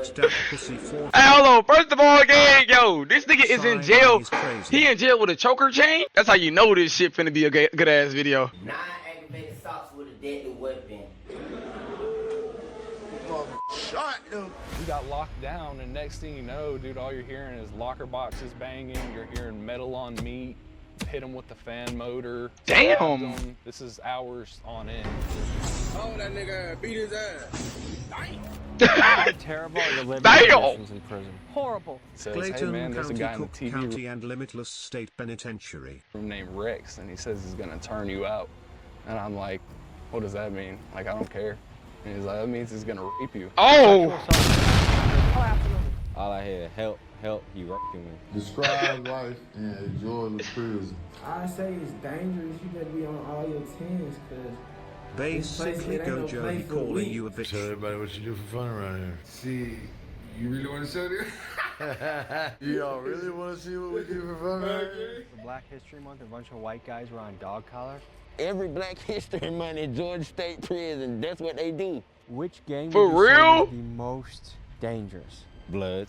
Eat that pussy for. Hey, hold on. First of all, gang, yo, this nigga is in jail. He in jail with a choker chain. That's how you know this shit finna be a good ass video. 9 activated socks with a deadly weapon. Shot them. We got locked down, and next thing you know, dude, all you're hearing is locker boxes banging. You're hearing metal on meat. Hit him with the fan motor. Damn. This is hours on end. Oh, that nigga beat his ass. How terrible are the living Damn. conditions in prison? Horrible. Says, hey Clayton man, there's a County, guy in the Cook TV County, and Limitless State Penitentiary. room named Rex, and he says he's gonna turn you out. And I'm like, what does that mean? Like, I don't care. And he's like, that means he's gonna rape you. Oh. All I hear, help, help, he raping me. Describe life and enjoy the prison. I say it's dangerous. You better be on all your tens, cause Basically, Gojo, he calling you a bitch. Tell everybody what you do for fun around here. See, you really want to show this? Y'all really want to see what we do for fun around here? For Black History Month, a bunch of white guys were on dog collars. Every Black History Month in Georgia State Prison, that's what they do. Which gang For would you say real? is the most dangerous? Blood.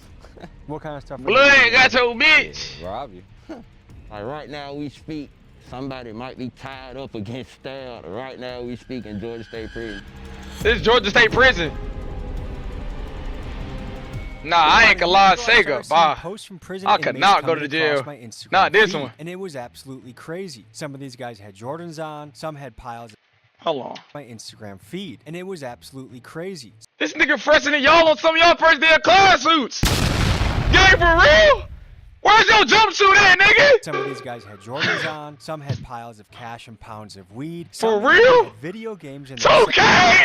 What kind of stuff? Blood got your bitch. Rob you. Like right now we speak, somebody might be tied up against stabbed. Right now we speak in Georgia State Prison. This is Georgia State Prison. Nah, I ain't gonna lie, Sega. Bye. Posts from prison I could inmates not go coming to across jail. my Instagram Not this feed, one. And it was absolutely crazy. Some of these guys had Jordans on, some had piles. Hold on. My Instagram feed, and it was absolutely crazy. This nigga fresher than y'all on some of y'all first day of class suits. Gang for real? Where's your jumpsuit at, nigga? Some of these guys had Jordans on, some had piles of cash and pounds of weed. For Some real? had video games and It's okay.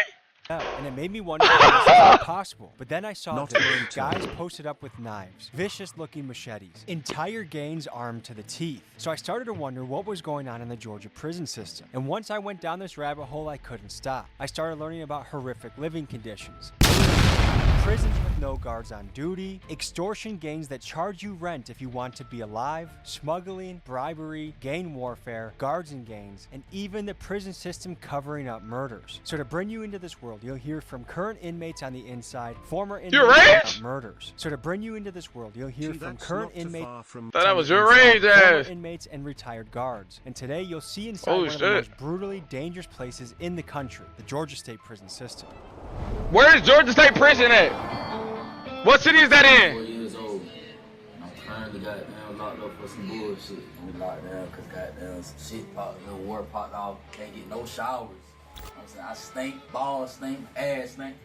and it made me wonder if this is possible. But then I saw Not that going to. guys posted up with knives, vicious-looking machetes, entire gangs armed to the teeth. So I started to wonder what was going on in the Georgia prison system. And once I went down this rabbit hole, I couldn't stop. I started learning about horrific living conditions. Prisons with no guards on duty, extortion gangs that charge you rent if you want to be alive, smuggling, bribery, gang warfare, guards and gangs, and even the prison system covering up murders. So to bring you into this world, you'll hear from current inmates on the inside, former inmates about murders. So to bring you into this world, you'll hear from current inmates, That was your range, ass. inmates and retired guards. And today you'll see inside Oh, one of the shit. most brutally dangerous places in the country, the Georgia State prison system. Where's Georgia State Prison at? What city is that 4 in? years old. I'm currently goddamn locked up for some bullshit. I'm locked down because goddamn some shit popped, little water popped off. Can't get no showers. You know what I'm saying? I stink, balls stink, ass stink.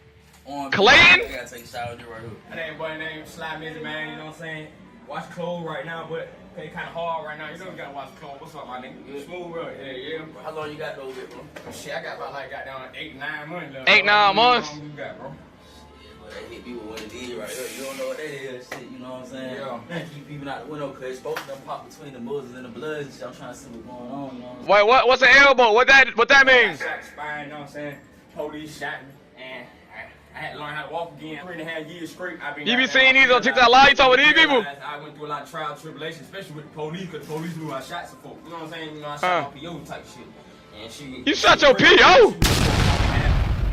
Clayton? I gotta take a shower right here. That ain't boy name Slime Music, man, you know what I'm saying? Watch clothes right now, but it's kind of hard right now. You know you gotta watch clothes. What's up, my nigga? Smooth, bro. Yeah. How long you got those, bro? Shit, I got about like goddamn 8, 9 months left. 8, 9 months? How long you got, bro? Well, that hit me with what it is right here. You don't know what that is, shit, you know what I'm saying? Yeah. I keep peeping out the window because it's supposed to pop between the muzzles and the bloods and shit. I'm trying to see what's going on, you know what I'm saying? Wait, what's an elbow? What that means? I shot the spine, you know what I'm saying? Police shot me, and I had to learn how to walk again. 3.5 years straight. You be seeing these on TikTok live? You talk with these people? I went through a lot of trial and tribulation, especially with the police, because the police knew I shot some folks. You know what I'm saying? You know, I shot my PO type shit. And she. You shot your PO?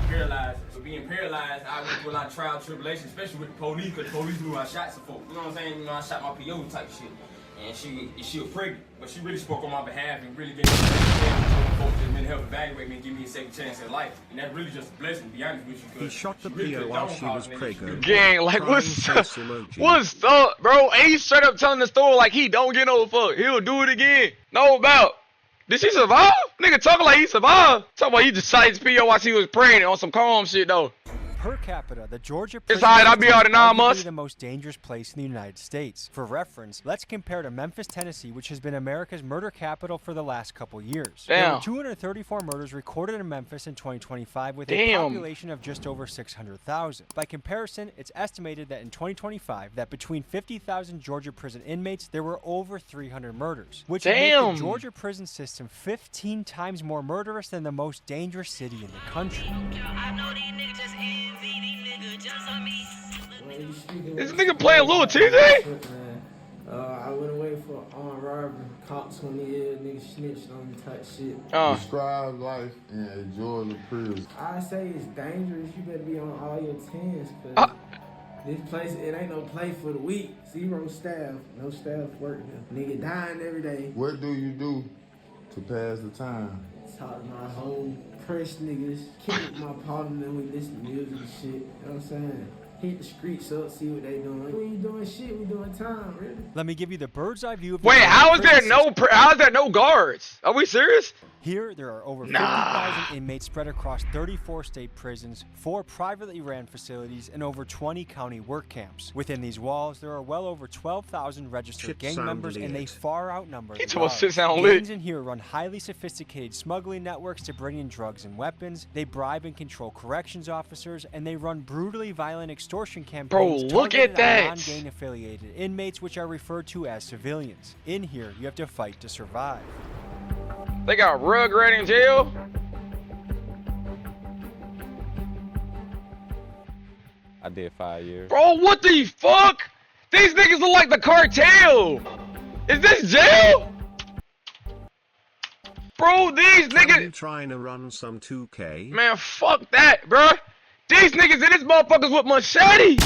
Paralyzed. So being paralyzed, I went through a lot of trial and tribulation, especially with the police, because the police knew I shot some folks. You know what I'm saying? You know, I shot my PO type shit. And she was pregnant, but she really spoke on my behalf and really gave me a second chance. So folks just been help evaluate me and give me a second chance in life. And that really just a blessing, to be honest with you. He shot the PO while she was pregnant. Gang, like what's up, bro? And he's straight up telling the story like he don't get no fuck. He'll do it again. No about. Did she survive? Nigga talking like he survived. Talking about he just shot his PO while she was pregnant on some calm shit though. Per capita, the Georgia It's prison alright, I'll be out in 9 is months. the most dangerous place in the United States. For reference, let's compare to Memphis, Tennessee, which has been America's murder capital for the last couple years. There Damn. were 234 murders recorded in Memphis in 2025 with a population of just over 600,000. By comparison, it's estimated that in 2025 that between 50,000 Georgia prison inmates, there were over 300 murders, which would make the Georgia prison system 15 times more murderous than the most dangerous city in the country. This nigga playing Lil TJ? I went away for armed robbery. Caught 20 years, nigga snitched on me type shit. Describe life and enjoy the prison. I say it's dangerous. You better be on all your tens, cause This place, it ain't no play for the weak. 0 staff, no staff work here. Nigga dying every day. What do you do to pass the time? Talk to my whole press niggas, kick with my partner, and we listen to music and shit. You know what I'm saying? Hit the streets up, see what they doing. We ain't doing shit, we doing time, really. Let me give you the bird's eye view of Wait, how is there no guards? Are we serious? Here, there are over 50,000 inmates spread across 34 state prisons, 4 privately ran facilities, and over 20 county work camps. Within these walls, there are well over 12,000 registered Shit gang sound members, and they lit. far outnumber the He told us shit guards. sound lit. Gangs in here run highly sophisticated smuggling networks to bring in drugs and weapons. They bribe and control corrections officers, and they run brutally violent extortion campaigns look at targeted that. on non-gang affiliated inmates, which are referred to as civilians. In here, you have to fight to survive. They got Rugrat in jail. I did 5 years. Bro, what the fuck? These niggas look like the cartel. Is this jail? Bro, these You niggas. trying to run some 2K? Man, fuck that, bro. These niggas in this motherfuckers with machete.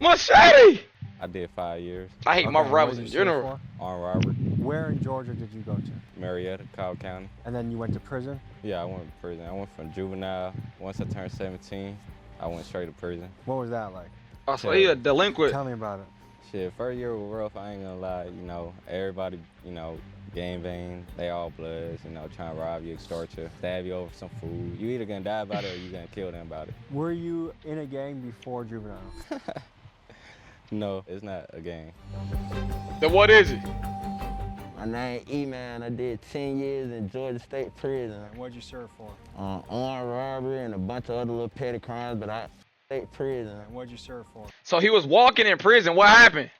Machete. I did 5 years. I hate my Okay, rivals what in did you serve general. Armed robbery. for? Where in Georgia did you go to? Marietta, Cobb County. And then you went to prison? Yeah, I went to prison. I went from juvenile. Once I turned 17, I went straight to prison. What was that like? Oh, so he a delinquent. Tell me about it. Shit, first year was rough, I ain't gonna lie. You know, everybody, you know, gang bang, they all bloods, you know, trying to rob you, extort you, stab you over some food. You either gonna die about it or you gonna kill them about it. Were you in a gang before juvenile? No, it's not a gang. Then what is it? My name E-Man. I did 10 years in Georgia State Prison. What'd you serve for? Armed robbery and a bunch of other little petty crimes, but I state prison. What'd you serve for? So he was walking in prison. What happened?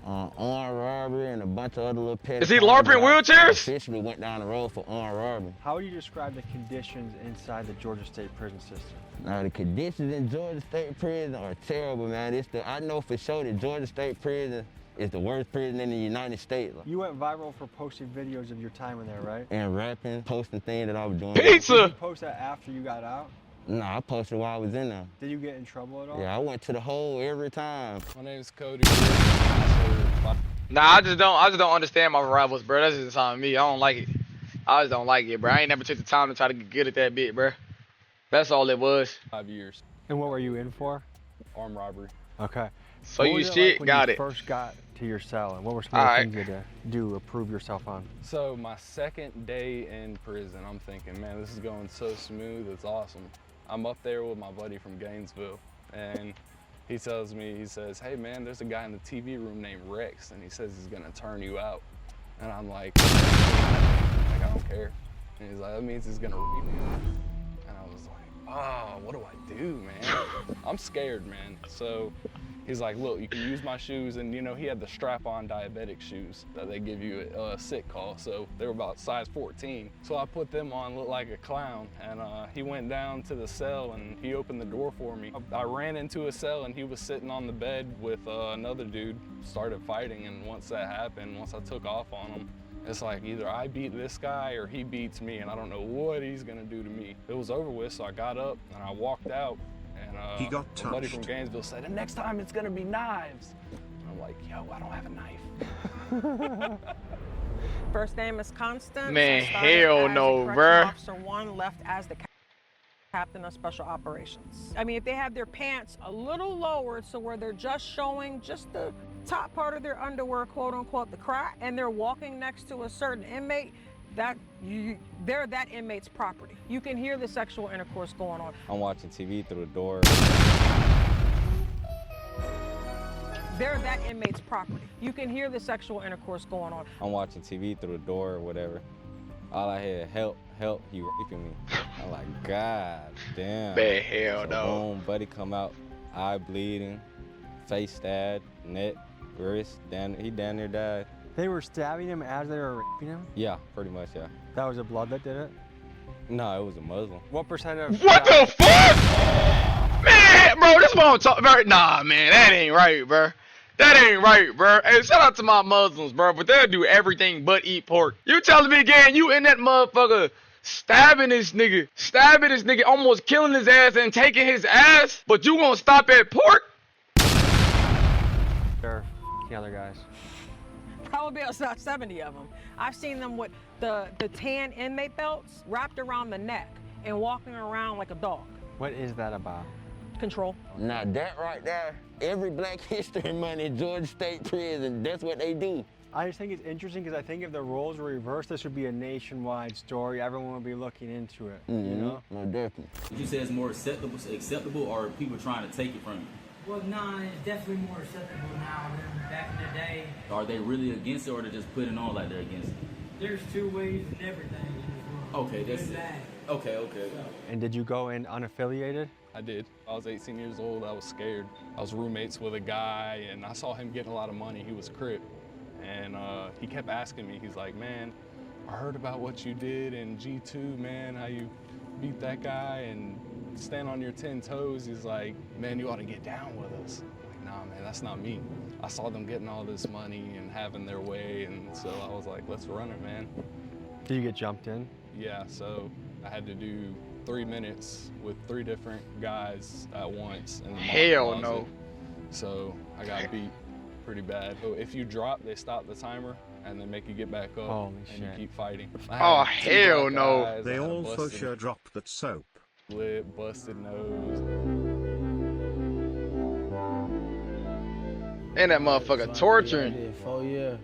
Armed robbery and a bunch of other little petty Is he crimes, LARPing but I wheelchairs? Officially went down the road for armed robbery. How would you describe the conditions inside the Georgia State prison system? Now the conditions in Georgia State Prison are terrible, man. I know for sure that Georgia State Prison is the worst prison in the United States. You went viral for posting videos of your time in there, right? And rapping, posting things that I was doing. Did Pizza! you post that after you got out? Nah, I posted while I was in there. Did you get in trouble at all? Yeah, I went to the hole every time. My name is Cody. Nah, I just don't understand my rivals, bro. That's just on me. I don't like it. I just don't like it, bro. I ain't never took the time to try to get good at that bit, bro. That's all it was. 5 years. And what were you in for? Armed robbery. Okay. So What you was it shit, like when got you it. first got to your cell, and what were some of the things you had to do or prove yourself on? So my second day in prison, I'm thinking, man, this is going so smooth. It's awesome. I'm up there with my buddy from Gainesville, and he tells me, he says, hey man, there's a guy in the TV room named Rex, and he says he's gonna turn you out. And I'm like I don't care. And he's like, that means he's gonna rape me. And I was like, oh, what do I do, man? I'm scared, man. So he's like, look, you can use my shoes. And you know, he had the strap-on diabetic shoes that they give you at a sick call. So they were about size 14. So I put them on, looked like a clown. And he went down to the cell and he opened the door for me. I ran into a cell and he was sitting on the bed with another dude, started fighting. And once that happened, once I took off on him, it's like either I beat this guy or he beats me, and I don't know what he's gonna do to me. It was over with, so I got up and I walked out, and He got my buddy from touched. Gainesville said, and next time it's gonna be knives. And I'm like, yo, I don't have a knife. First name is Constance. Man, I started hell as a no, correctional bruh. Officer 1, left as the captain of special operations. I mean, if they have their pants a little lowered, so where they're just showing just the top part of their underwear, quote unquote, the crack, and they're walking next to a certain inmate, they're that inmate's property. You can hear the sexual intercourse going on. I'm watching TV through the door. They're that inmate's property. You can hear the sexual intercourse going on. I'm watching TV through the door or whatever. All I hear, help, help, he raping me. I'm like, God damn. Man, hell So no. boom, buddy come out, eye bleeding, face stabbed, neck, wrist, he down near died. They were stabbing him as they were raping him? Yeah, pretty much, yeah. That was the blood that did it? No, it was a Muslim. What percent of... What the fuck? Man, bro, this is what I'm talking about. Nah, man, that ain't right, bro. That ain't right, bro. Hey, shout out to my Muslims, bro, but they'll do everything but eat pork. You telling me again, you in that motherfucker stabbing this nigga, almost killing his ass and taking his ass, but you gonna stop at pork? Sure, the other guys. Probably about 70 of them. I've seen them with the tan inmate belts wrapped around the neck and walking around like a dog. What is that about? Control. Now that right there, every Black History Month in Georgia State Prison, that's what they do. I just think it's interesting because I think if the roles were reversed, this would be a nationwide story. Everyone would be looking into it, you know? No, definitely. Would you say it's more acceptable, or are people trying to take it from you? Well, nah, it's definitely more acceptable now than back in the day. Are they really against it, or they're just putting on like they're against it? There's two ways in everything in this world. Okay, that's it. Okay. And did you go in unaffiliated? I did. I was 18 years old. I was scared. I was roommates with a guy, and I saw him getting a lot of money. He was a Crip. And he kept asking me, he's like, man, I heard about what you did in G2, man, how you beat that guy and stand on your 10 toes. He's like, man, you ought to get down with us. I'm like, nah, man, that's not me. I saw them getting all this money and having their way, and so I was like, let's run it, man. Did you get jumped in? Yeah, so I had to do 3 minutes with 3 different guys at once in the Hell closet. no. So I got beat pretty bad. So if you drop, they stop the timer and then make you get back up. Holy and shit. you keep fighting. Oh, hell no. They all for sure dropped that soap. Lip, busted nose. And that motherfucker torturing. I did 4 years.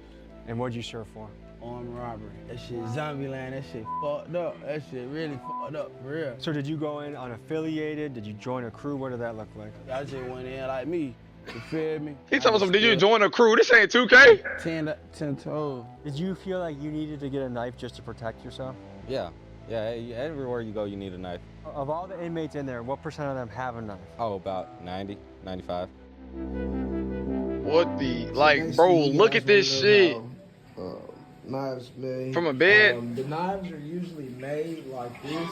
And what'd you serve for? Armed robbery. That shit zombie land, that shit fucked up. That shit really fucked up, for real. So did you go in unaffiliated? Did you join a crew? What did that look like? I just went in like me. You feel me? He told us, did you join a crew? This ain't 2K. 10 toes. Did you feel like you needed to get a knife just to protect yourself? Yeah, everywhere you go, you need a knife. Of all the inmates in there, what percent of them have a knife? Oh, about 90, 95. What the, like, bro, look at this shit. Knives made. From a bed? The knives are usually made like this.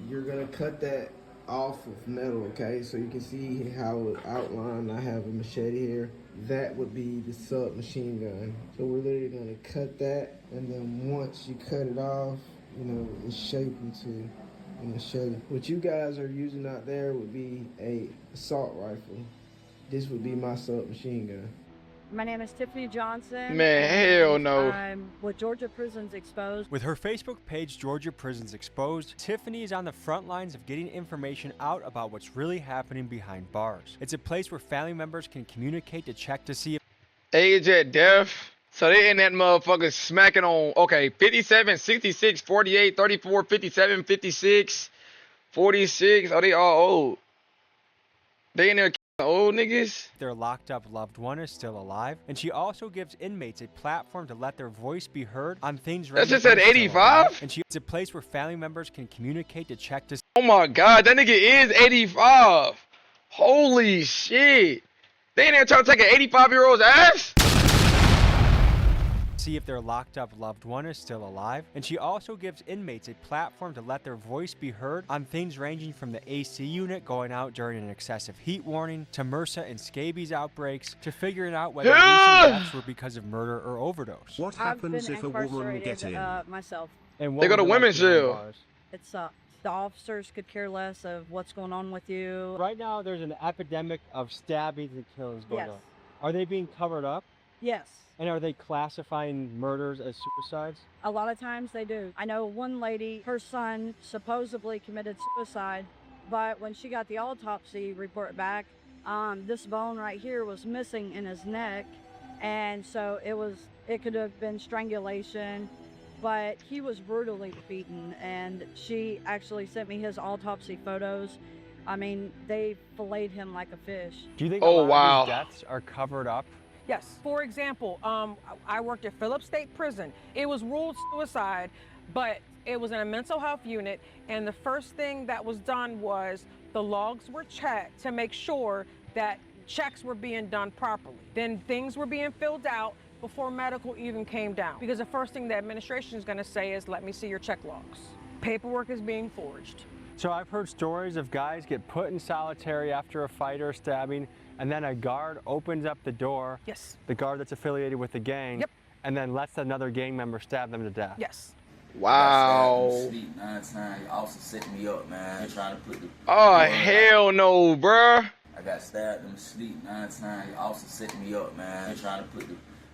You're gonna cut that off of metal, okay? So you can see how it outlined. I have a machete here. That would be the submachine gun. So we're literally gonna cut that, and then once you cut it off, you know, it's shaped into a machete. What you guys are using out there would be a assault rifle. This would be my submachine gun. My name is Tiffany Johnson. Man, hell no. I'm with Georgia Prisons Exposed. With her Facebook page, Georgia Prisons Exposed, Tiffany is on the front lines of getting information out about what's really happening behind bars. It's a place where family members can communicate to check to see if Age at death. So they in that motherfucker smacking on, okay, 57, 66, 48, 34, 57, 56, 46. Oh, they all old. They in there old niggas. their locked up loved one is still alive. And she also gives inmates a platform to let their voice be heard on things. That's just at 85? And it's a place where family members can communicate to check to. Oh my God, that nigga is 85. Holy shit. They in there trying to take an 85-year-old's ass? See if their locked up loved one is still alive. And she also gives inmates a platform to let their voice be heard on things ranging from the AC unit going out during an excessive heat warning to MRSA and scabies outbreaks to figuring out whether recent deaths were because of murder or overdose. What happens if a woman gets in? Myself. And they go to women's jail. It sucks. The officers could care less of what's going on with you. Right now, there's an epidemic of stabbings and killings going Yes. on. Are they being covered up? Yes. And are they classifying murders as suicides? A lot of times they do. I know one lady, her son supposedly committed suicide, but when she got the autopsy report back, this bone right here was missing in his neck, and so it could have been strangulation, but he was brutally beaten, and she actually sent me his autopsy photos. I mean, they filleted him like a fish. Do you think a lot of these deaths are covered up? Yes. For example, I worked at Phillips State Prison. It was ruled suicide, but it was in a mental health unit, and the first thing that was done was the logs were checked to make sure that checks were being done properly. Then things were being filled out before medical even came down. Because the first thing the administration is going to say is, let me see your check logs. Paperwork is being forged. So I've heard stories of guys get put in solitary after a fight or a stabbing, and then a guard opens up the door. Yes. The guard that's affiliated with the gang. Yep. And then lets another gang member stab them to death. Yes. Wow. Sleep 9 times. You also set me up, man. Trying to put the. Oh hell no, bruh. I got stabbed in my sleep 9 times. You also set me up, man. Trying to put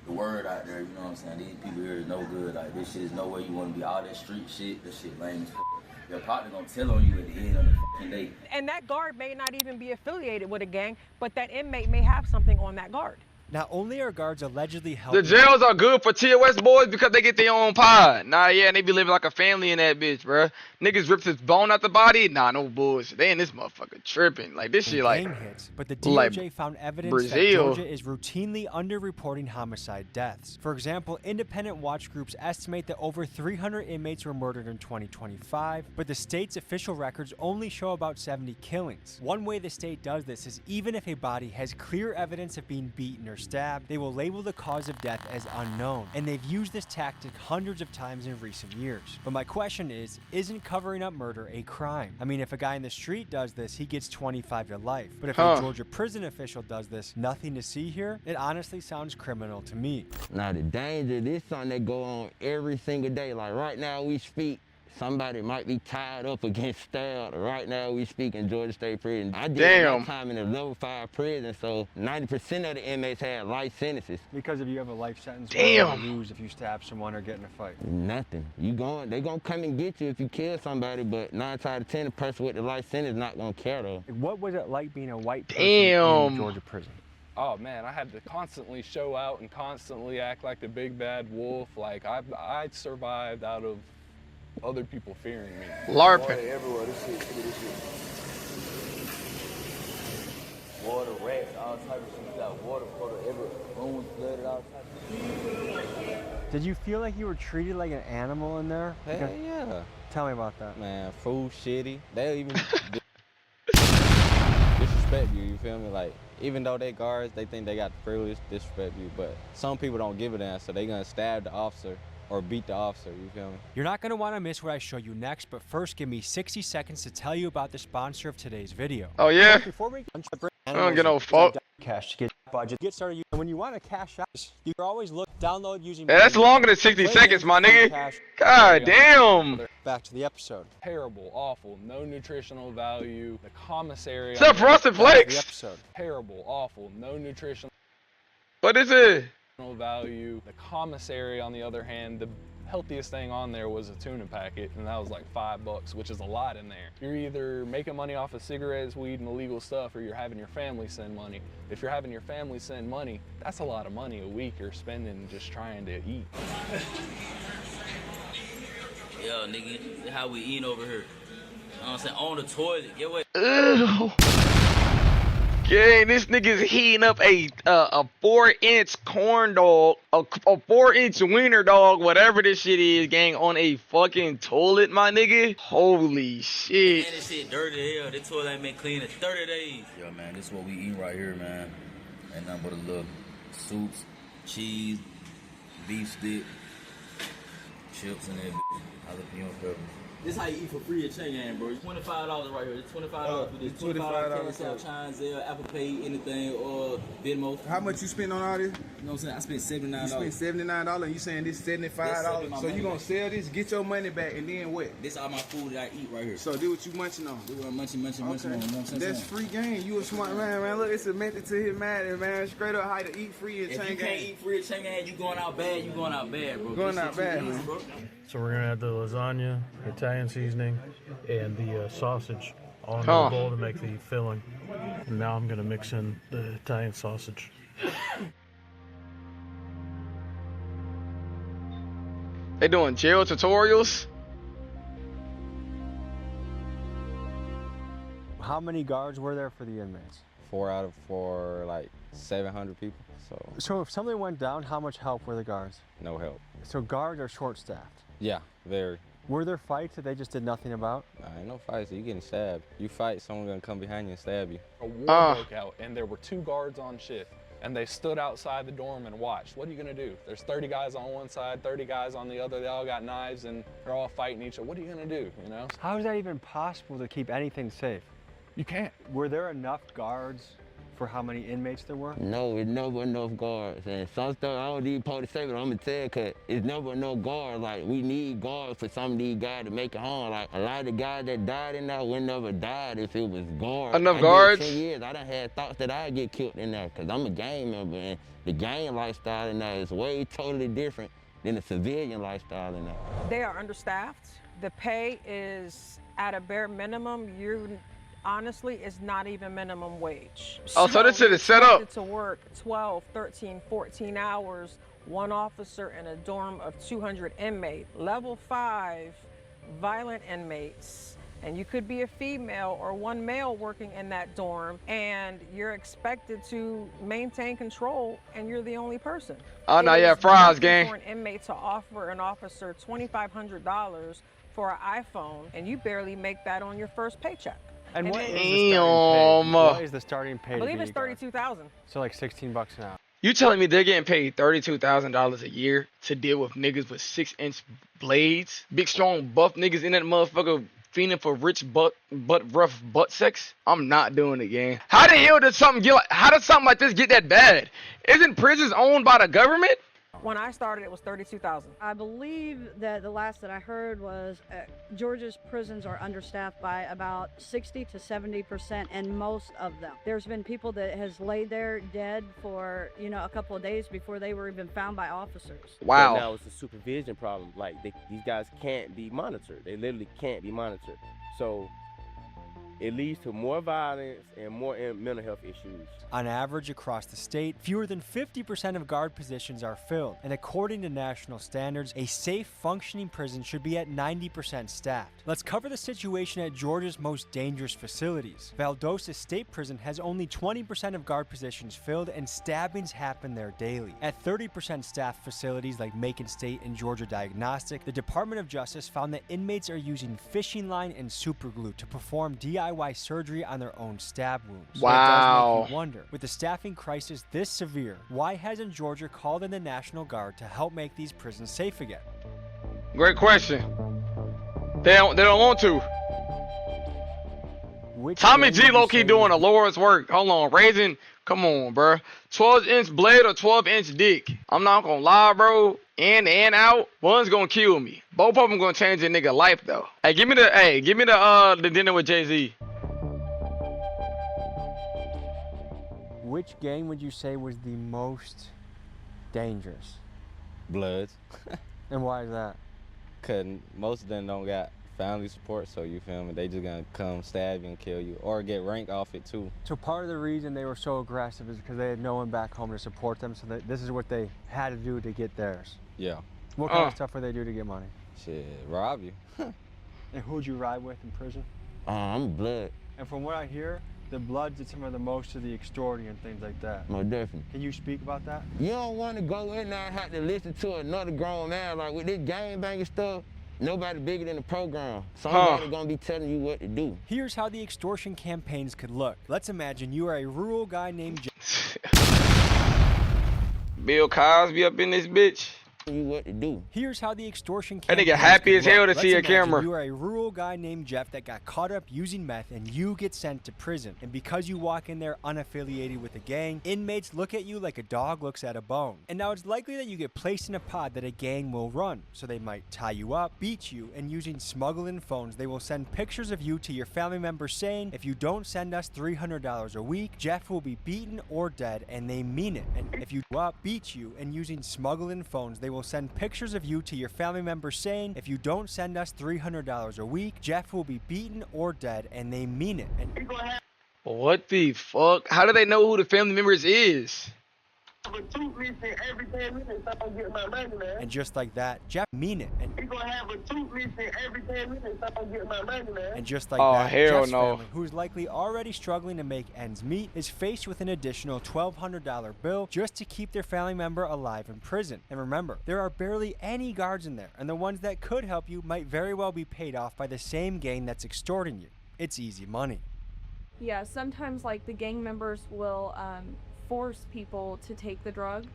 the word out there. You know what I'm saying? These people here is no good. Like this shit is nowhere you want to be. All that street shit. This shit lame as fuck. Your partner gonna tell on you at the end of the fucking day. And that guard may not even be affiliated with a gang, but that inmate may have something on that guard. Not only are guards allegedly held. The jails are good for TOS boys because they get their own pod. Nah, yeah, and they be living like a family in that bitch, bruh. Niggas rips his bone out the body. Nah, no bullshit. They in this motherfucker tripping. Like this shit, like hits, but the DOJ found evidence that Georgia is routinely underreporting homicide deaths. For example, independent watch groups estimate that over 300 inmates were murdered in 2025, but the state's official records only show about 70 killings. One way the state does this is even if a body has clear evidence of being beaten or stabbed, they will label the cause of death as unknown, and they've used this tactic hundreds of times in recent years. But my question is, isn't covering up murder a crime? I mean, if a guy in the street does this, he gets 25 to life. But if a Georgia prison official does this, nothing to see here, it honestly sounds criminal to me. Now the danger, this something that go on every single day. Like right now we speak, somebody might be tied up against stabbed. Right now we speak in Georgia State Prison. I did my time in a level 5 prison, so 90% of the inmates had life sentences. Because if you have a life sentence, damn, what do you lose if you stab someone or get in a fight? Nothing. They gonna come and get you if you kill somebody, but 9 times out of 10, the person with the life sentence not gonna care though. What was it like being a white person in Georgia prison? Oh man, I had to constantly show out and constantly act like the big bad wolf. Like I survived out of other people fearing me. LARPing. Water everywhere. This shit, look at this shit. Water, rats, all types of shit. You got water everywhere. Rooms flooded, all types of shit. Did you feel like you were treated like an animal in there? Hell yeah. Tell me about that. Man, food shitty. They'll even disrespect you, you feel me? Like, even though they guards, they think they got the privilege to disrespect you, but some people don't give a damn, so they gonna stab the officer or beat the officer, you feel me? You're not gonna wanna miss what I show you next, but first give me 60 seconds to tell you about the sponsor of today's video. Oh yeah? Before we I don't get no fuck. Cash to get budget. Get started. When you want to cash out, you can always download using. Yeah, that's longer than 60 seconds, my nigga. God damn. Back to the episode. Terrible, awful, no nutritional value. The commissary. What's up, Frosted Flakes? The episode. Terrible, awful, no nutritional. What is it? Value. The commissary, on the other hand, the healthiest thing on there was a tuna packet, and that was like $5, which is a lot in there. You're either making money off of cigarettes, weed, and illegal stuff, or you're having your family send money. If you're having your family send money, that's a lot of money a week you're spending just trying to eat. Yo, nigga, this how we eat over here. You know what I'm saying? On the toilet. Get what? Ew. Yeah, this nigga's heating up a 4-inch corn dog, a 4-inch wiener dog, whatever this shit is, gang, on a fucking toilet, my nigga. Holy shit. Man, this shit dirty as hell. This toilet ain't been clean in 30 days. Yo, man, this is what we eat right here, man. Ain't nothing but a little soups, cheese, beef stick, chips, and that bitch. Jalapeno peppers. This how you eat for free at Chang, bro. It's $25 right here. It's $25 for this. $25 Cash App, Chime, Zelle, Apple Pay, anything, or Venmo. How much you spend on all this? You know what I'm saying? I spent $79. You spent $79 and you saying this $75. So you gonna sell this, get your money back, and then what? This all my food that I eat right here. So do what you munching on. Do what I'm munching on. You know what I'm saying? That's free game. You a smart man. Look, it's a method to his madness, man. Straight up how to eat free at Chang. If you can't eat free at Chang, you going out bad. You going out bad, bro. Going out bad, man. Bro. So we're gonna add the lasagna, Italian seasoning, and the sausage on the bowl to make the filling. And now I'm gonna mix in the Italian sausage. They doing jail tutorials? How many guards were there for the inmates? 4 out of 4, like 700 people. So if something went down, how much help were the guards? No help. So guards are short-staffed? Yeah, very. Were there fights that they just did nothing about? Nah, ain't no fights. You getting stabbed. You fight, someone gonna come behind you and stab you. A war broke out, and there were 2 guards on shift, and they stood outside the dorm and watched. What are you gonna do? There's 30 guys on one side, 30 guys on the other. They all got knives, and they're all fighting each other. What are you gonna do, you know? How is that even possible to keep anything safe? You can't. Were there enough guards for how many inmates there were? No, it's never enough guards. And some stuff I don't even supposed to say, but I'm gonna tell you, cause it's never enough guards. Like, we need guards for some of these guys to make it home. Like, a lot of the guys that died in there would never died if it was guards. Enough I guards? Did 10 years, I done had thoughts that I'd get killed in there, cause I'm a gang member, and the gang lifestyle in there is way totally different than the civilian lifestyle in there. They are understaffed. The pay is at a bare minimum. Honestly, it's not even minimum wage. Oh, so this shit is set up. To work 12, 13, 14 hours, one officer in a dorm of 200 inmates, level 5 violent inmates. And you could be a female or one male working in that dorm, and you're expected to maintain control, and you're the only person. Oh, no, yeah, fries, gang. For an inmate to offer an officer $2,500 for an iPhone, and you barely make that on your first paycheck. And what is the starting pay? I believe it's $32,000. So like 16 bucks an hour. You telling me they're getting paid $32,000 a year to deal with niggas with 6-inch blades? Big, strong, buff niggas in that motherfucker fiending for rich rough butt sex? I'm not doing it, gang. How the hell does something like this get that bad? Isn't prisons owned by the government? When I started, it was $32,000. I believe that the last that I heard was Georgia's prisons are understaffed by about 60 to 70%, and most of them. There's been people that has laid there dead for, a couple of days before they were even found by officers. Wow. But now it's a supervision problem. Like, these guys can't be monitored. They literally can't be monitored. So it leads to more violence and more mental health issues. On average, across the state, fewer than 50% of guard positions are filled, and according to national standards, a safe, functioning prison should be at 90% staffed. Let's cover the situation at Georgia's most dangerous facilities. Valdosta State Prison has only 20% of guard positions filled, and stabbings happen there daily. At 30% staffed facilities like Macon State and Georgia Diagnostic, the Department of Justice found that inmates are using fishing line and superglue to perform DIY surgery on their own stab wounds. Wow. So it does make you wonder, with the staffing crisis this severe, why hasn't Georgia called in the National Guard to help make these prisons safe again? Great question. They don't want to. Tommy G low-key doing the Lord's work. Hold on, raising. Come on, bro. 12-inch blade or 12-inch dick. I'm not gonna lie, bro. In and out, one's gonna kill me. Both of them gonna change a nigga life though. Hey, give me the dinner with Jay-Z. Which gang would you say was the most dangerous? Bloods. And why is that? Cause most of them don't got family support, so you feel me? They just gonna come stab you and kill you, or get rank off it too. So part of the reason they were so aggressive is because they had no one back home to support them, so this is what they had to do to get theirs. Yeah. What kind of stuff would they do to get money? Shit, rob you. And who'd you ride with in prison? I'm Blood. And from what I hear, the Bloods did some of the most of the extorting and things like that. Most definitely. Can you speak about that? You don't want to go in there and have to listen to another grown man. Like, with this gangbanging stuff, nobody bigger than the program. Somebody gonna be telling you what to do. Here's how the extortion campaigns could look. Let's imagine you are a rural guy named Bill Cosby up in this bitch. You what to do. Here's how the extortion That nigga happy as hell to see a camera. You are a rural guy named Jeff that got caught up using meth, and you get sent to prison. And because you walk in there unaffiliated with a gang, inmates look at you like a dog looks at a bone. And now it's likely that you get placed in a pod that a gang will run. So they might tie you up, beat you, and using smuggling phones, they will send pictures of you to your family members saying, if you don't send us $300 a week, Jeff will be beaten or dead, and they mean it. And if you beat you, and using smuggling phones, they will send pictures of you to your family members saying, if you don't send us $300 a week, Jeff will be beaten or dead, and they mean it. And what the fuck? How do they know who the family members is? And just like that, Jeff mean it. And just like that, Jeff's family, who's likely already struggling to make ends meet, is faced with an additional $1,200 bill just to keep their family member alive in prison. And remember, there are barely any guards in there, and the ones that could help you might very well be paid off by the same gang that's extorting you. It's easy money. Yeah, sometimes like the gang members will force people to take the drug,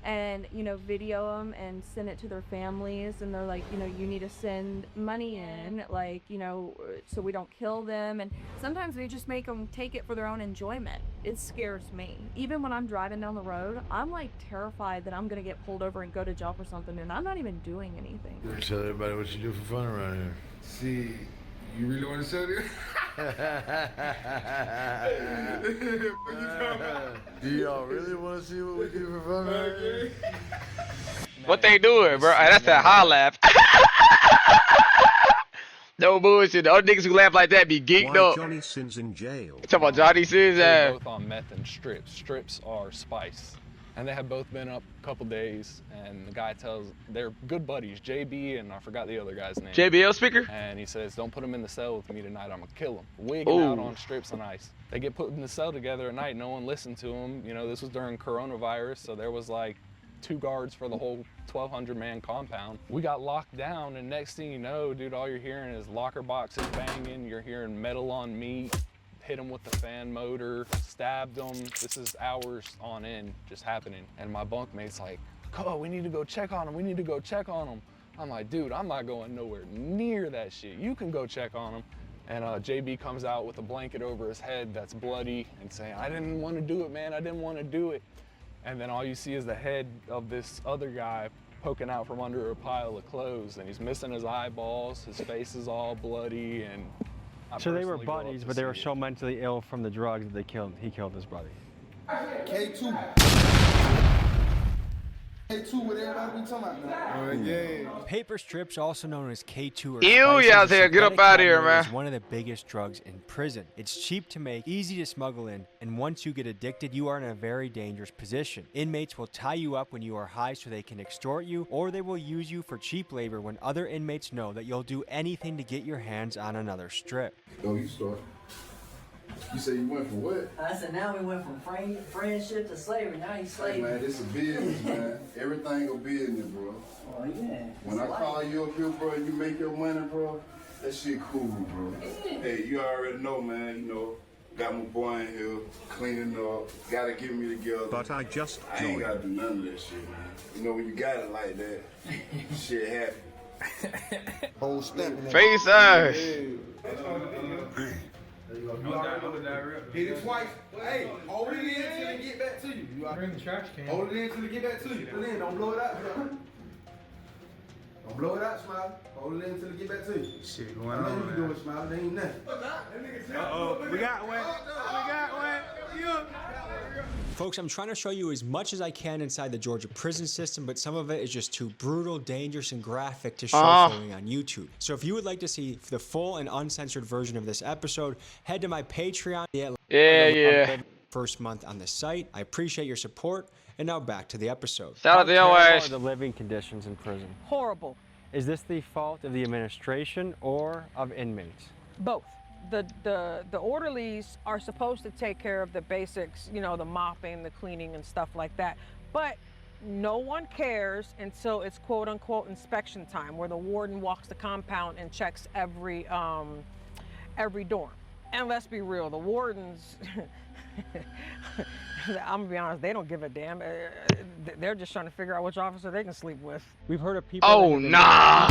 and, you know, video them and send it to their families, and they're like, you know, you need to send money in, like, you know, so we don't kill them. And sometimes they just make them take it for their own enjoyment. It scares me. Even when I'm driving down the road, I'm like terrified that I'm gonna get pulled over and go to jail for something, and I'm not even doing anything. Tell everybody what you do for fun around here. See, you really want to show this? Do y'all really want to see what we do for fun around here? What they doing, bro? That's that high laugh. No bullshit. The other niggas who laugh like that be geeked up. Johnny Sins in jail. Talking about Johnny Sins. They're both on meth and strips. Strips are spice. And they have both been up a couple days, and the guy tells, they're good buddies, JB and I forgot the other guy's name. JBL speaker? And he says, don't put them in the cell with me tonight, I'm gonna kill them. Wigging out on strips and ice. They get put in the cell together at night, no one listened to them. You know, this was during coronavirus, so there was like 2 guards for the whole 1,200 man compound. We got locked down, and next thing you know, dude, all you're hearing is locker boxes banging, you're hearing metal on meat, hit him with the fan motor, stabbed him. This is hours on end just happening. And my bunkmate's like, "Oh, we need to go check on him. We need to go check on him." I'm like, dude, I'm not going nowhere near that shit. You can go check on him. And JB comes out with a blanket over his head that's bloody and saying, "I didn't want to do it, man. I didn't want to do it." And then all you see is the head of this other guy poking out from under a pile of clothes, and he's missing his eyeballs. His face is all bloody, and so they were buddies, but they were so mentally ill from the drugs that he killed his brother. K2. K2, what everybody be talking about now? Yeah. Paper strips, also known as K2 or Ew, y'all say, get up out of here, man. Is one of the biggest drugs in prison. It's cheap to make, easy to smuggle in, and once you get addicted, you are in a very dangerous position. Inmates will tie you up when you are high so they can extort you, or they will use you for cheap labor when other inmates know that you'll do anything to get your hands on another strip. Go, you start. You say you went from what? I said now we went from friendship to slavery. Now he's slavery. Hey, man, it's a business, man. Everything a business, bro. Oh, yeah. When I call you up here, bro, and you make your money, bro, that shit cool, bro. Yeah. Hey, you already know, man, you know, got my boy in here, cleaning up, gotta get me together. But I just I ain't gotta do none of that shit, man. You know, when you got it like that, shit happen. Whole step. Face eyes. Hit it twice. Hey, hold it in until they get back to you. Bring the trash can. Hold it in until they get back to you. Put it in. Don't blow it out. Don't blow it out, Smiley. Hold it in until they get back to you. Shit going I know on, you can do it, Smiley. There ain't nothing. Uh-oh, we got one. We got one. Folks, I'm trying to show you as much as I can inside the Georgia prison system, but some of it is just too brutal, dangerous, and graphic to show filming on YouTube. So if you would like to see the full and uncensored version of this episode, head to my Patreon. Yeah. First month on the site. I appreciate your support. And now back to the episode. Shout out to your ass. The living conditions in prison. Horrible. Is this the fault of the administration or of inmates? Both. The orderlies are supposed to take care of the basics, you know, the mopping, the cleaning and stuff like that. But no one cares until it's quote unquote inspection time, where the warden walks the compound and checks every dorm. And let's be real, the wardens, I'm gonna be honest, they don't give a damn. They're just trying to figure out which officer they can sleep with. We've heard of people. Oh, nah.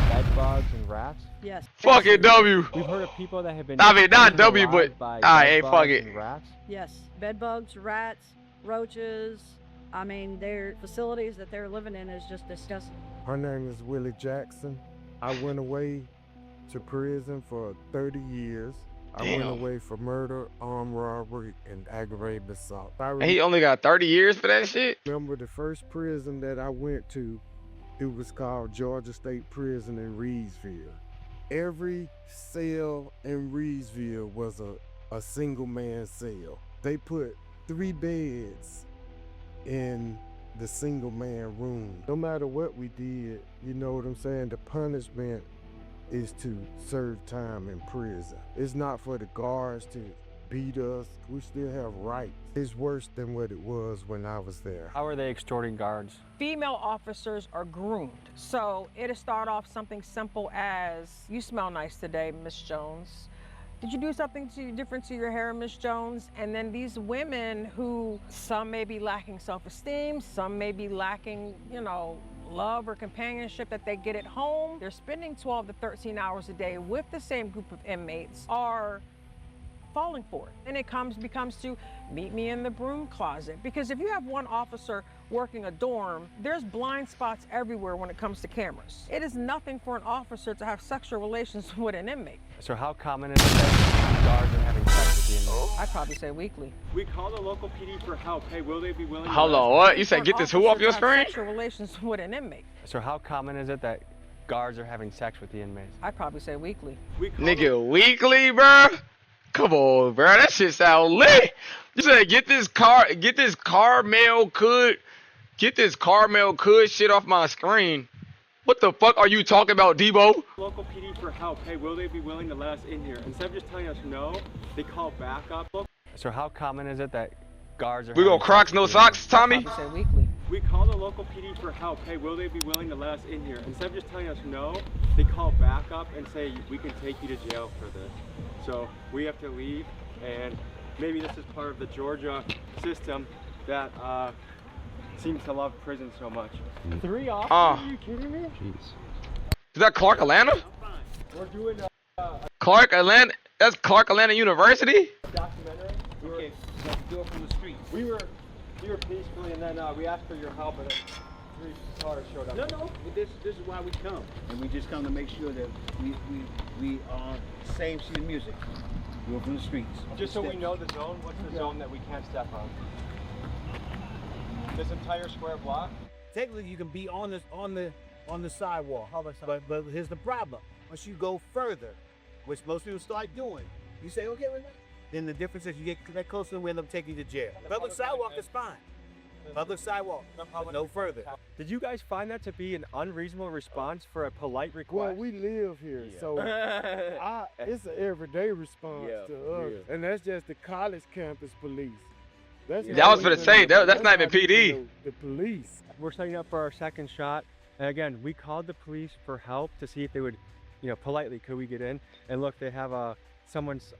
Bed bugs and rats. Yes. Fuck it, W. We've heard of people that have been. I mean, not W, but alright, fuck it. Rats. Yes, bed bugs, rats, roaches. I mean, their facilities that they're living in is just disgusting. Her name is Willie Jackson. I went away to prison for 30 years. I went away for murder, armed robbery, and aggravated assault. And he only got 30 years for that shit? Remember the first prison that I went to, it was called Georgia State Prison in Reedsville. Every cell in Reedsville was a single man cell. They put 3 beds in the single man room. No matter what we did, you know what I'm saying, the punishment is to serve time in prison. It's not for the guards to beat us. We still have rights. It's worse than what it was when I was there. How are they extorting guards? Female officers are groomed. So it'll start off something simple as, "You smell nice today, Miss Jones," Did you do something different to your hair, Miss Jones? And then these women who, some may be lacking self-esteem, some may be lacking, you know, love or companionship that they get at home. They're spending 12 to 13 hours a day with the same group of inmates, are falling for it. And it becomes to meet me in the broom closet. Because if you have one officer working a dorm, there's blind spots everywhere when it comes to cameras. It is nothing for an officer to have sexual relations with an inmate. So how common is it that guards are having sex with the inmates? I'd probably say weekly. We call the local PD for help. Hey, will they be willing to... Hold on, what? You said get this who off your screen? Sexual relations with an inmate. So how common is it that guards are having sex with the inmates? I'd probably say weekly. Nigga, weekly, bro? Come on, bro. That shit sound lit. You said get this caramel could shit off my screen. What the fuck are you talking about, Debo? Local PD for help. Hey, will they be willing to let us in here? Instead of just telling us no, they call backup. So how common is it that guards are We go Crocs, no socks, Tommy? I'd say weekly. We call the local PD for help. Hey, will they be willing to let us in here? Instead of just telling us no, they call backup and say we can take you to jail for this. So we have to leave, and maybe this is part of the Georgia system that seems to love prison so much. 3 officers? Are you kidding me? Jeez. Is that Clark Atlanta? We're doing Clark Atlanta? That's Clark Atlanta University? documentary. Okay, let's do it from the street. We were peacefully, and then we asked for your help, and then 3 cars showed up. No. This is why we come, and we just come to make sure that we are same sheet of music. We're from the streets. Just so we know the zone. What's the zone that we can't step on? This entire square block. Technically, you can be on the sidewalk. How about but here's the problem. Once you go further, which most people start doing, you say, okay, wait. Then the difference is you get that closer and we end up taking you to jail. Public sidewalk is fine. Public sidewalk, no further. Did you guys find that to be an unreasonable response for a polite request? Well, we live here, so it's an everyday response to us, and that's just the college campus police. That's I was gonna say that's not even PD. The police. We're setting up for our second shot, and again, we called the police for help to see if they would, politely, could we get in? And look, they have a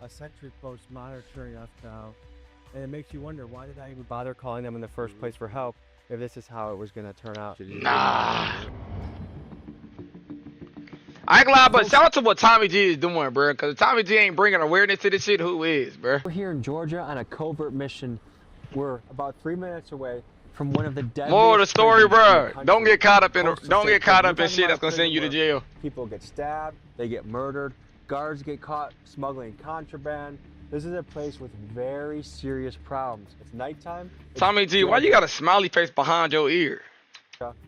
sentry post monitoring us now, and it makes you wonder, why did I even bother calling them in the first place for help if this is how it was gonna turn out? Nah. I ain't gonna lie, but shout out to what Tommy G is doing, bro. Because Tommy G ain't bringing awareness to this shit, who is, bro? We're here in Georgia on a covert mission. We're about 3 minutes away from one of the deadliest. More of the story, bro. Don't get caught up in in shit that's gonna send you to jail. People get stabbed, they get murdered, guards get caught smuggling contraband. This is a place with very serious problems. It's nighttime. Tommy G, why you got a smiley face behind your ear?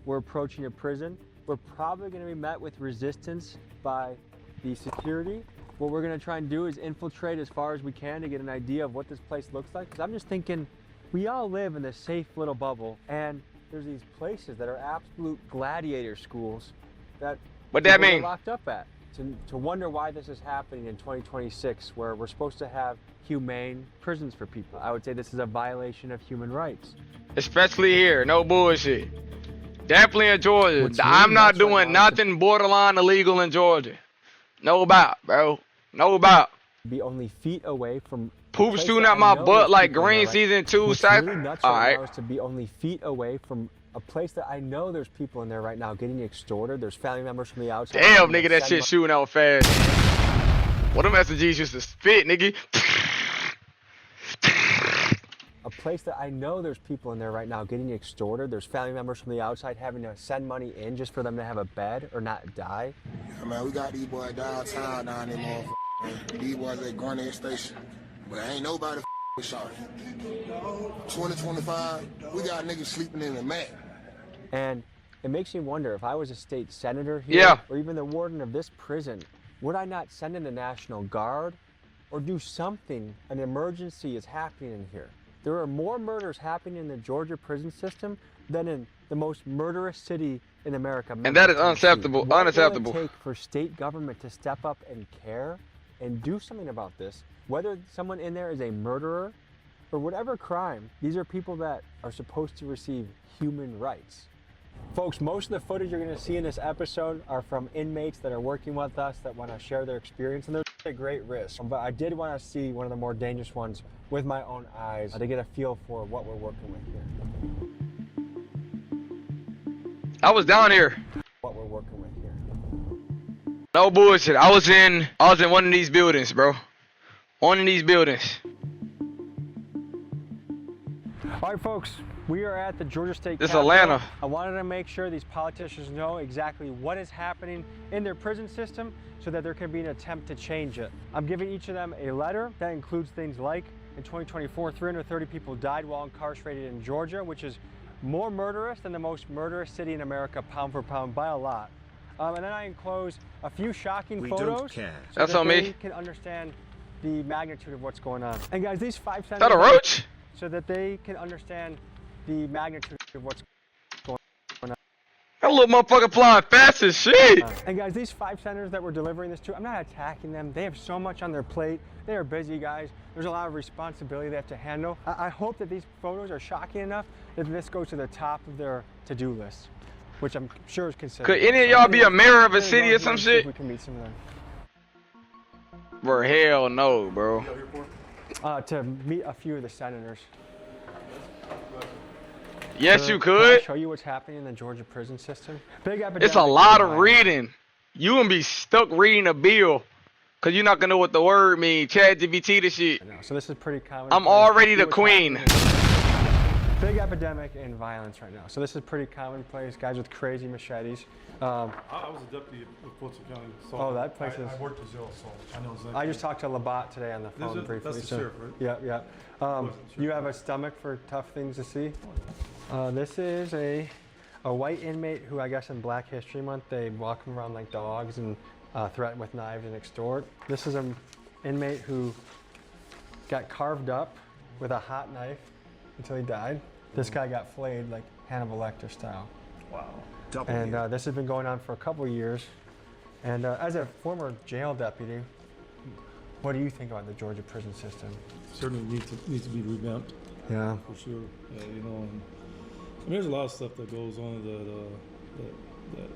We're approaching a prison. We're probably going to be met with resistance by the security. What we're going to try and do is infiltrate as far as we can to get an idea of what this place looks like. Because I'm just thinking, we all live in this safe little bubble, and there's these places that are absolute gladiator schools that what that people mean? Are locked up at. To wonder why this is happening in 2026, where we're supposed to have humane prisons for people. I would say this is a violation of human rights. Especially here, no bullshit. Definitely in Georgia. I'm not doing nothing borderline illegal in Georgia. No about, bro. No about. Be only feet away from poop shooting out my butt like Green Season 2. Really nuts right now is to be only feet away from a place that I know there's people in there right now getting extorted. There's family members from the outside. Damn, nigga, that shit shooting out fast. What them SMGs used to spit, nigga. A place that I know there's people in there right now getting extorted. There's family members from the outside having to send money in just for them to have a bed or not die. Yeah, man, we got these boys downtown down there, motherfucker. These boys at Garnett Station. But ain't nobody with shot. 2025, we got niggas sleeping in the mat. And it makes me wonder, if I was a state senator here, or even the warden of this prison, would I not send in the National Guard or do something? An emergency is happening in here. There are more murders happening in the Georgia prison system than in the most murderous city in America. And that is unacceptable. Unacceptable. What will it take for state government to step up and care and do something about this? Whether someone in there is a murderer or whatever crime, these are people that are supposed to receive human rights. Folks, most of the footage you're going to see in this episode are from inmates that are working with us that want to share their experience. And a great risk, but I did want to see one of the more dangerous ones with my own eyes to get a feel for what we're working with here. I was down here. What we're working with here. No bullshit. I was in one of these buildings, bro. One of these buildings. All right, folks, we are at the Georgia State This Capitol. Atlanta. I wanted to make sure these politicians know exactly what is happening in their prison system so that there can be an attempt to change it. I'm giving each of them a letter that includes things like, in 2024, 330 people died while incarcerated in Georgia, which is more murderous than the most murderous city in America, pound for pound, by a lot. And then I enclose a few shocking We photos don't care. so That's that on they me. can understand the magnitude of what's going on. And guys, these 5 Is that a senators, roach? so that they can understand the magnitude of what's going on. That little motherfucker flying fast as shit. And guys, these 5 senators that we're delivering this to, I'm not attacking them. They have so much on their plate. They are busy guys. There's a lot of responsibility they have to handle. I hope that these photos are shocking enough that this goes to the top of their to-do list, which I'm sure is considered. Could any of y'all be a mayor of a city or some shit? We can meet some of them. Bro, hell no, bro. To meet a few of the senators. Yes, you Can I could. show you what's happening in the Georgia prison system? Big epidemic. It's a lot of reading. You gonna be stuck reading a bill, cause you're not gonna know what the word means. ChatGPT the shit. So this is pretty common. I'm already the queen. Big epidemic in violence right now. So this is pretty commonplace. Guys with crazy machetes. I was a deputy with Fulton County. So Oh, that place is. I worked as jail, so I know exactly. I just talked to Labat today on the phone briefly. That's the so, sheriff, right? Yeah, yeah. You have a stomach for tough things to see? This is a white inmate who, I guess in Black History Month, they walk him around like dogs and threaten with knives and extort. This is an inmate who got carved up with a hot knife until he died. This guy got flayed like Hannibal Lecter style. Wow. And this has been going on for a couple of years. And as a former jail deputy, what do you think about the Georgia prison system? Certainly needs to be revamped. Yeah. For sure. You know, and, I mean, there's a lot of stuff that goes on that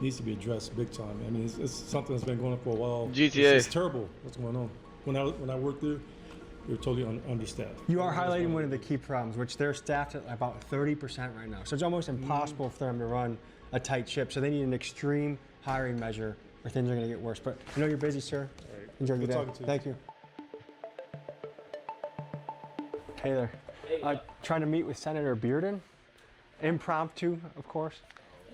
needs to be addressed big time. I mean, it's something that's been going on for a while. GTA. It's terrible what's going on. When I worked there, we were totally understaffed. You are highlighting one of the key problems, which they're staffed at about 30% right now. So it's almost impossible for them to run a tight ship. So they need an extreme hiring measure or things are going to get worse. But I know you're busy, sir. Right. Enjoy your Good day. talking to you. Thank you. Hey there. Trying to meet with Senator Bearden. Impromptu, of course.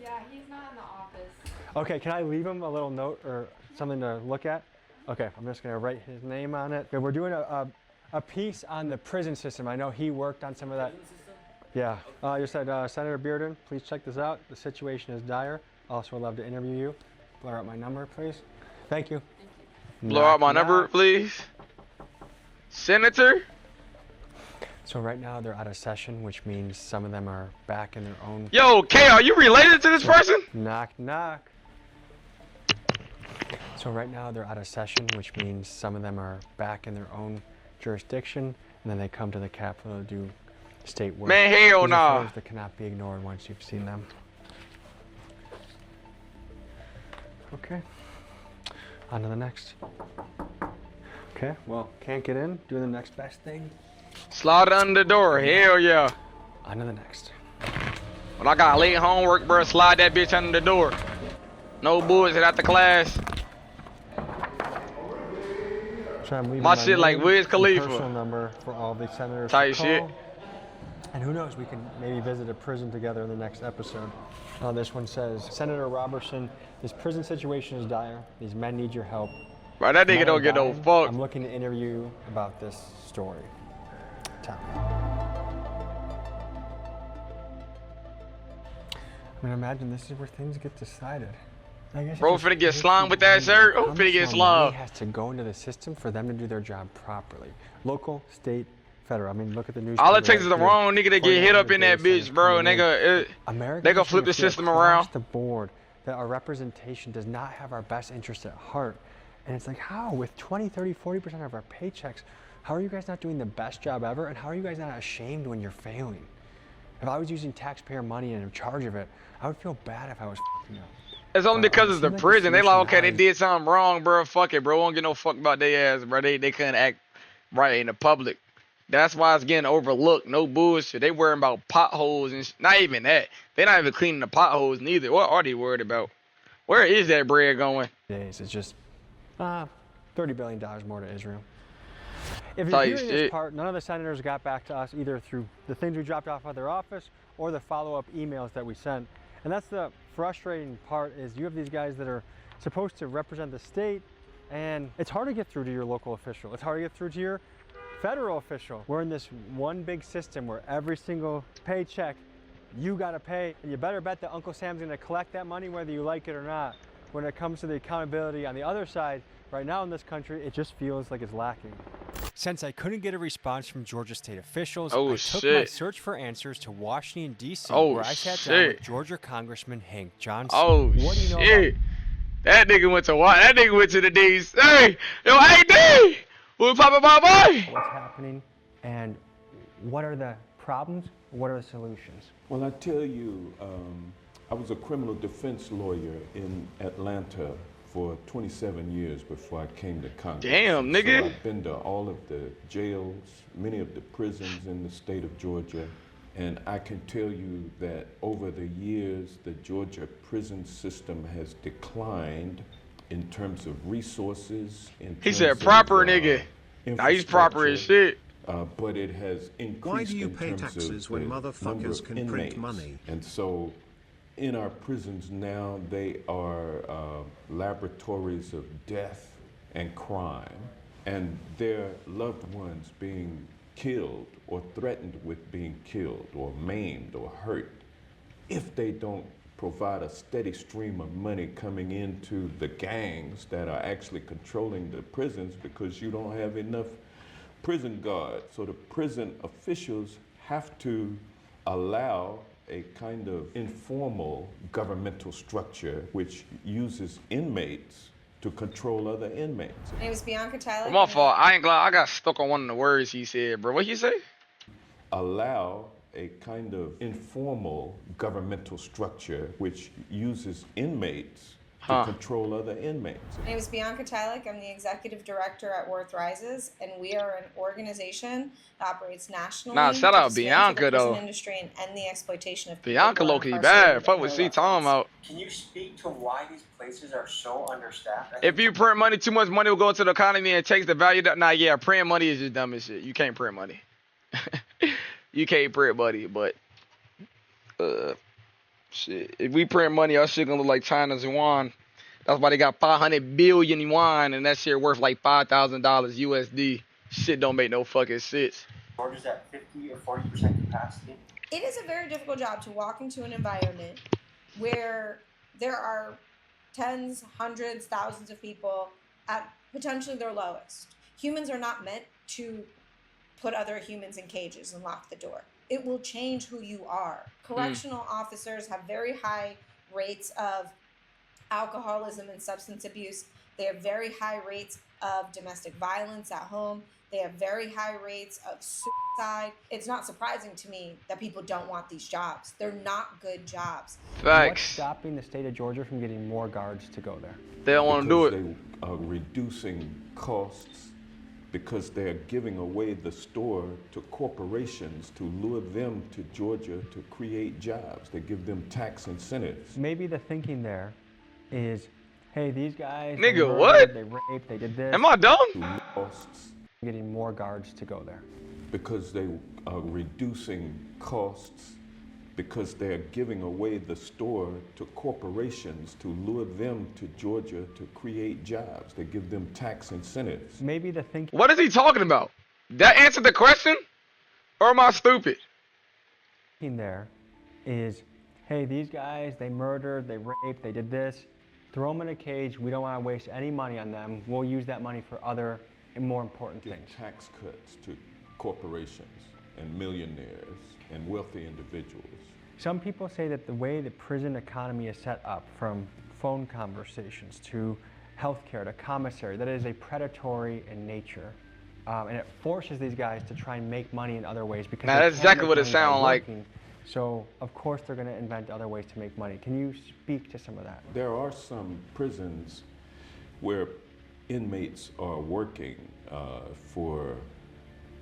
Yeah, he's not in the office. Okay, can I leave him a little note or something to look at? Okay, I'm just going to write his name on it. Okay, we're doing a piece on the prison system. I know he worked on some of that. Yeah. You said, Senator Bearden, please check this out. The situation is dire. Also would love to interview you. Blur out my number, please. Thank you. Blow out my number, please. Senator? So right now they're out of session, which means some of them are back in their own. Yo, Kay, are you related to this person? Knock, knock. So right now they're out of session, which means some of them are back in their own jurisdiction, and then they come to the Capitol to do state work. Man, hell These are nah. photos that cannot be ignored once you've seen them. Okay. On to the next. Okay, well, can't get in. Doing the next best thing. Slide under the door. Hell yeah. On to the next. When I got late homework, bro, slide that bitch under the door. No bullshit after class. So I'm leaving My shit like name Wiz and Khalifa. personal number for all the senators Tight to shit. call. And who knows, we can maybe visit a prison together in the next episode. This one says, Senator Robertson, this prison situation is dire. These men need your help. Bro, that nigga Men are don't get no dying. fuck. I'm looking to interview you about this story. Tell me. I mean, imagine this is where things get decided. I guess Bro, it's finna get just slimed with that shirt. how I'm much finna get more slimed. money has to go into the system for them to do their job properly. Local, state, federal. I mean, look at the news. All it takes is the wrong nigga to get hit up in that bitch, bro, and they gonna flip the system around. The board that our representation does not have our best interest at heart. And it's like, how? With 20, 30, 40% of our paychecks, how are you guys not doing the best job ever? And how are you guys not ashamed when you're failing? If I was using taxpayer money and in charge of it, I would feel bad if I was f***ing up. It's only But, because it's the seems like prison. They like, solution okay, they now did something wrong, bro. Fuck it, bro. Won't get no fuck about their ass, bro. They couldn't act right in the public. That's why it's getting overlooked. No bullshit. They worrying about potholes and not even that. They not even cleaning the potholes neither. What are they worried about? Where is that bread going? days is just $30 billion more to Israel. If you're Tight hearing this shit. part, none of the senators got back to us either through the things we dropped off at their office or the follow-up emails that we sent. And that's the frustrating part, is you have these guys that are supposed to represent the state, and it's hard to get through to your local official. It's hard to get through to your federal official. We're in this one big system where every single paycheck you gotta pay, and you better bet that Uncle Sam's gonna collect that money whether you like it or not. When it comes to the accountability on the other side, right now in this country, it just feels like it's lacking. Since I couldn't get a response from Georgia state officials, I took my search for answers to Washington, D.C., where I sat down with Georgia Congressman Hank Johnson. What do you know about That nigga went to what? That nigga went to the D.C. Hey, yo, AD! What's poppin', my boy? what's happening, and what are the problems, what are the solutions? Well, I tell you, I was a criminal defense lawyer in Atlanta for 27 years before I came to Congress. Damn, nigga. So I've been to all of the jails, many of the prisons in the state of Georgia, and I can tell you that over the years, the Georgia prison system has declined in terms of resources. He said proper, nigga. Now he's proper as shit. But it has increased. Why do you in pay terms taxes of when the motherfuckers number of can print inmates. money? And so in our prisons now, they are laboratories of death and crime, and their loved ones being killed or threatened with being killed or maimed or hurt if they don't provide a steady stream of money coming into the gangs that are actually controlling the prisons, because you don't have enough prison guards. So the prison officials have to allow a kind of informal governmental structure which uses inmates to control other inmates. My name is Bianca Tyler. My fault. I ain't glad. I got stuck on one of the words he said, bro. What you say? Allow a kind of informal governmental structure which uses inmates to control other inmates. My name is Bianca Tyler. I'm the executive director at Worth Rises, and we are an organization that operates nationally. Nah, shout out to Bianca, the prison though. industry and end the exploitation of people Bianca who are low-key incarcerated bad. Fuck and what their she loved talking ones. about. Can you speak to why these places are so understaffed? If you print money, too much money will go into the economy and it takes the value down. Nah, yeah, print money is just dumb as shit. You can't print money. You can't print money, but shit. If we print money, our shit gonna look like China's yuan. That's why they got 500 billion yuan, and that shit worth like $5,000 USD. Shit don't make no fucking sense. Georgia's at 50 or 40% capacity. It is a very difficult job to walk into an environment where there are tens, hundreds, thousands of people at potentially their lowest. Humans are not meant to put other humans in cages and lock the door. It will change who you are. Correctional officers have very high rates of alcoholism and substance abuse. They have very high rates of domestic violence at home. They have very high rates of suicide. It's not surprising to me that people don't want these jobs. They're not good jobs. What's stopping the state of Georgia from getting more guards to go there? They don't want to do it. They are reducing costs because they're giving away the store to corporations to lure them to Georgia to create jobs. They give them tax incentives. Maybe the thinking there is, hey, these guys, Nigga, they murdered, what? they raped, they did this. Am I dumb? Costs getting more guards to go there. because they are reducing costs because they're giving away the store to corporations to lure them to Georgia to create jobs. They give them tax incentives. Maybe the thinking. What is he talking about? That answered the question? Or am I stupid? There is, hey, these guys, they murdered, they raped, they did this. Throw them in a cage. We don't want to waste any money on them. We'll use that money for other and more important things. Tax cuts to corporations and millionaires and wealthy individuals. Some people say that the way the prison economy is set up, from phone conversations to healthcare to commissary, that it is a predatory in nature. And it forces these guys to try and make money in other ways because Now, that's exactly what it sounds like. So, of course, they're going to invent other ways to make money. Can you speak to some of that? There are some prisons where inmates are working for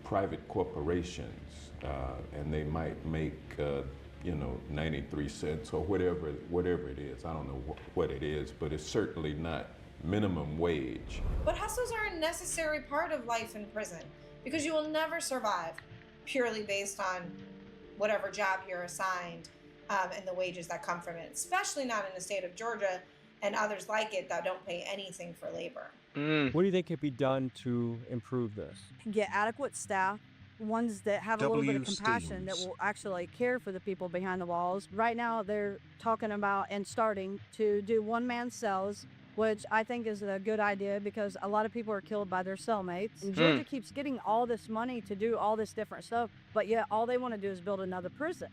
private corporations, and they might make, 93 cents or whatever it is. I don't know what it is, but it's certainly not minimum wage. But hustles are a necessary part of life in prison because you will never survive purely based on whatever job you're assigned and the wages that come from it, especially not in the state of Georgia and others like it that don't pay anything for labor. What do you think could be done to improve this? Get adequate staff, ones that have a little bit of compassion that will actually care for the people behind the walls. Right now, they're talking about and starting to do one-man cells, which I think is a good idea because a lot of people are killed by their cellmates. And Georgia keeps getting all this money to do all this different stuff, but yet all they want to do is build another prison,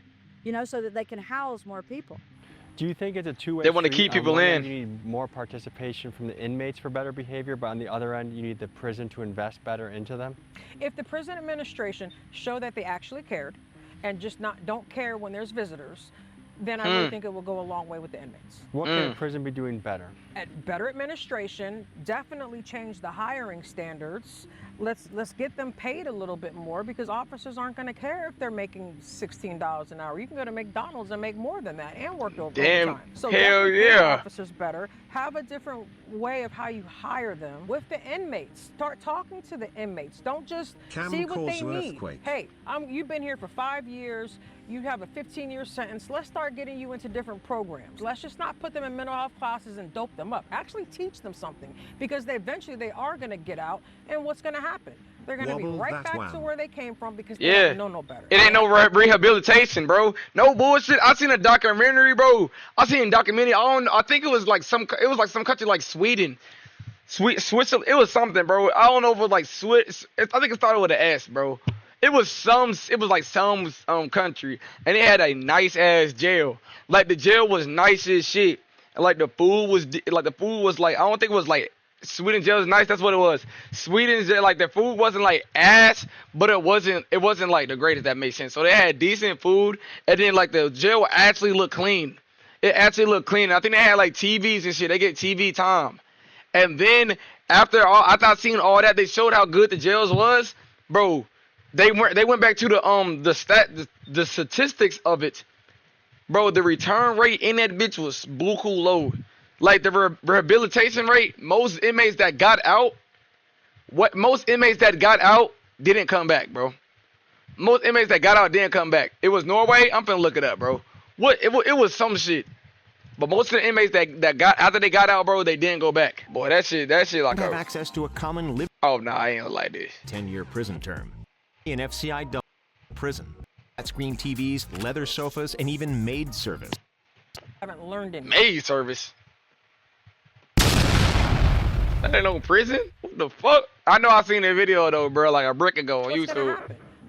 so that they can house more people. Do you think it's a two-way They want to street? keep people On one in. end, you need more participation from the inmates for better behavior, but on the other end, you need the prison to invest better into them? If the prison administration show that they actually cared and just don't care when there's visitors, then I really think it will go a long way with the inmates. What can a prison be doing better? Better administration, definitely change the hiring standards. Let's get them paid a little bit more because officers aren't going to care if they're making $16 an hour. You can go to McDonald's and make more than that and work overtime. So hell definitely pay yeah. officers better. Have a different way of how you hire them with the inmates. Start talking to the inmates. Don't just see what they need. Hey, you've been here for 5 years. You have a 15-year sentence. Let's start getting you into different programs. Let's just not put them in mental health classes and dope them up. Actually teach them something because eventually they are going to get out, and what's going to happen? They're going to be right back to where they came from because they don't know no better. It ain't no rehabilitation, bro. No bullshit. I seen a documentary, bro. I seen a documentary. I think it was like some country like Sweden. Switzerland. It was something, bro. I don't know if it was like Swiss. I think it started with an S, bro. It was like some country, and it had a nice ass jail. Like the jail was nice as shit. And like the food was like I don't think it was like Sweden jail is nice. That's what it was. Sweden's jail, like the food wasn't like ass, but it wasn't like the greatest. That makes sense. So they had decent food, and then like the jail actually looked clean. It actually looked clean. I think they had like TVs and shit. They get TV time, and then after I seen all that, they showed how good the jails was, bro. They went back to the statistics of it, bro. The return rate in that bitch was buku low. Like the rehabilitation rate, most inmates that got out didn't come back, bro. Most inmates that got out didn't come back. It was Norway. I'm finna look it up, bro. It was some shit. But most of the inmates that got after they got out, bro, they didn't go back. Boy, that shit like have access to a common living. Oh no, I ain't like this. 10-year prison term. An FCI prison. Flat screen TVs, leather sofas, and even maid service. I haven't learned anything. Maid service? That ain't no prison? What the fuck? I know I seen that video though, bro, like a brick ago on YouTube.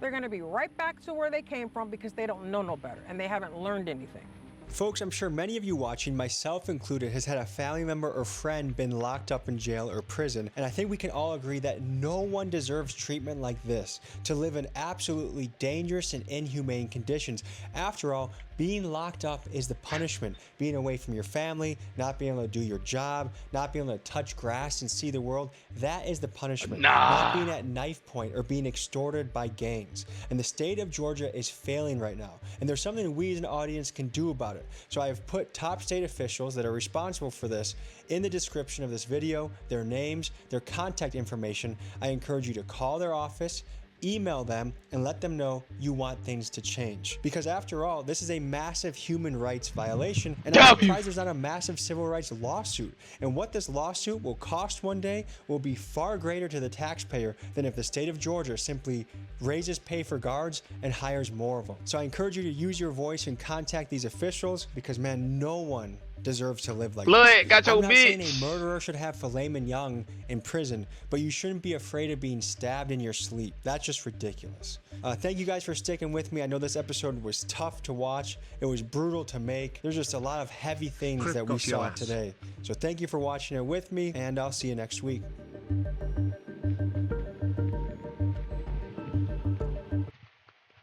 They're going to be right back to where they came from because they don't know no better and they haven't learned anything. Folks, I'm sure many of you watching, myself included, has had a family member or friend been locked up in jail or prison, and I think we can all agree that no one deserves treatment like this, to live in absolutely dangerous and inhumane conditions. After all, being locked up is the punishment. Being away from your family, not being able to do your job, not being able to touch grass and see the world, that is the punishment. Not being at knife point or being extorted by gangs. And the state of Georgia is failing right now. And there's something we as an audience can do about it. So I have put top state officials that are responsible for this in the description of this video, their names, their contact information. I encourage you to call their office, email them, and let them know you want things to change. Because after all, this is a massive human rights violation, and I'm surprised there's not a massive civil rights lawsuit. And what this lawsuit will cost one day will be far greater to the taxpayer than if the state of Georgia simply raises pay for guards and hires more of them. So I encourage you to use your voice and contact these officials because, man, no one deserves to live like this. Got your I'm not saying bitch. a murderer should have filet mignon in prison, but you shouldn't be afraid of being stabbed in your sleep. That's just ridiculous. Thank you guys for sticking with me. I know this episode was tough to watch. It was brutal to make. There's just a lot of heavy things that we saw today. So thank you for watching it with me, and I'll see you next week.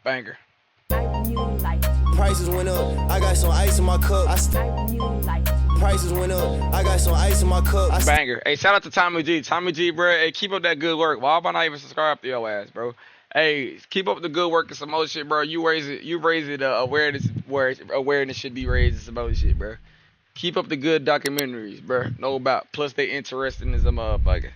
Banger. I really liked you. Prices went up. I got some ice in my cup. I really like to. Prices went up. I got some ice in my cup. Banger. Hey, shout out to Tommy G. Tommy G, bro. Hey, keep up that good work. Why am I not even subscribed to your ass, bro? Hey, keep up the good work and some more shit, bro. You raise it. Awareness where awareness should be raised and some other shit, bro. Keep up the good documentaries, bro. No about. Plus they interesting as a motherfucker.